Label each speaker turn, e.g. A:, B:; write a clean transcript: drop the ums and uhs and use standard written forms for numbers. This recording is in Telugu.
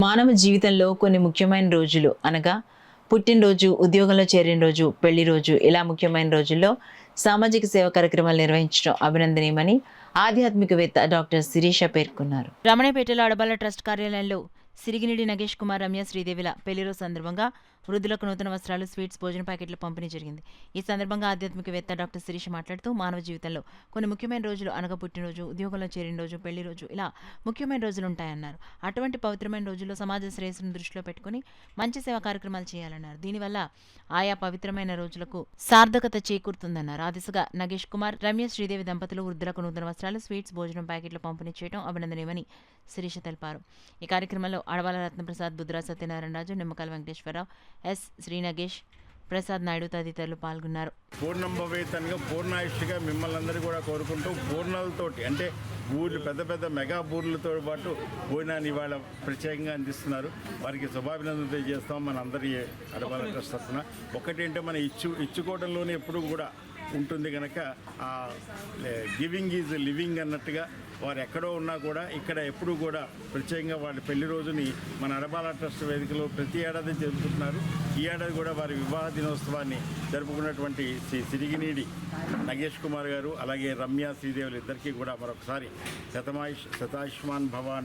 A: మానవ జీవితంలో కొన్ని ముఖ్యమైన రోజులు అనగా పుట్టినరోజు, ఉద్యోగంలో చేరిన రోజు, పెళ్లి రోజు ఇలా ముఖ్యమైన రోజుల్లో సామాజిక సేవా కార్యక్రమాలు నిర్వహించడం అభినందనీయమని ఆధ్యాత్మికవేత్త డాక్టర్ శిరీష పేర్కొన్నారు. రమణపేటలో అడబాల ట్రస్ట్ కార్యాలయంలో సిరిగినిడి నగేష్ కుమార్, రమ్య శ్రీదేవిల పెళ్లిరోజు సందర్భంగా వృద్ధులకు నూతన వస్త్రాలు, స్వీట్స్, భోజన ప్యాకెట్లు పంపిణీ జరిగింది. ఈ సందర్భంగా ఆధ్యాత్మికవేత్త డాక్టర్ శిరీష మాట్లాడుతూ మానవ జీవితంలో కొన్ని ముఖ్యమైన రోజులు అనగా పుట్టినరోజు, ఉద్యోగంలో చేరిన రోజు, పెళ్లి రోజు ఇలా ముఖ్యమైన రోజులు ఉంటాయన్నారు. అటువంటి పవిత్రమైన రోజుల్లో సమాజ శ్రేయస్సును దృష్టిలో పెట్టుకుని మంచి సేవా కార్యక్రమాలు చేయాలన్నారు. దీనివల్ల ఆయా పవిత్రమైన రోజులకు సార్థకత చేకూరుతుందన్నారు. ఆ దిశగా నగేష్ కుమార్, రమ్య శ్రీదేవి దంపతులు వృద్ధులకు నూతన వస్త్రాలు, స్వీట్స్, భోజనం ప్యాకెట్లు పంపిణీ చేయడం అభినందనీయమని శిరీష తెలిపారు. ఈ కార్యక్రమంలో అడవాల రత్నప్రసాద్, బుద్రా సత్యనారాయణ రాజు, నిమ్మకాయల వెంకటేశ్వరరావు, ఎస్ శ్రీ నగేష్, ప్రసాద్ నాయుడు తదితరులు పాల్గొన్నారు.
B: పూర్ణంభవేతనగా పూర్ణాయుష్గా మిమ్మల్ని అందరూ కూడా కోరుకుంటూ పూర్ణాలతోటి అంటే ఊర్లు పెద్ద పెద్ద మెగా ఊర్లతో పాటు భోజనాన్ని ఇవాళ ప్రత్యేకంగా అందిస్తున్నారు. వారికి శుభాభినందనలు తెలియజేస్తాం. మన అందరి అడవాల ట్రస్ట్ తరఫున ఒకటేంటే మన ఇచ్చుకోవడంలోనే ఎప్పుడు కూడా ఉంటుంది కనుక ఆ గివింగ్ ఈజ్ లివింగ్ అన్నట్టుగా వారు ఎక్కడో ఉన్నా కూడా ఇక్కడ ఎప్పుడు కూడా ప్రత్యేకంగా వాళ్ళ పెళ్లి రోజుని మన అడబాల ట్రస్ట్ వేదికలో ప్రతి ఏడాది జరుపుకుంటున్నారు. ఈ ఏడాది కూడా వారి వివాహ దినోత్సవాన్ని జరుపుకున్నటువంటి శ్రీ సిరిగినీడి నగేష్ కుమార్ గారు అలాగే రమ్య శ్రీదేవులు ఇద్దరికీ కూడా మరొకసారి శతాయుష్మాన్ భవ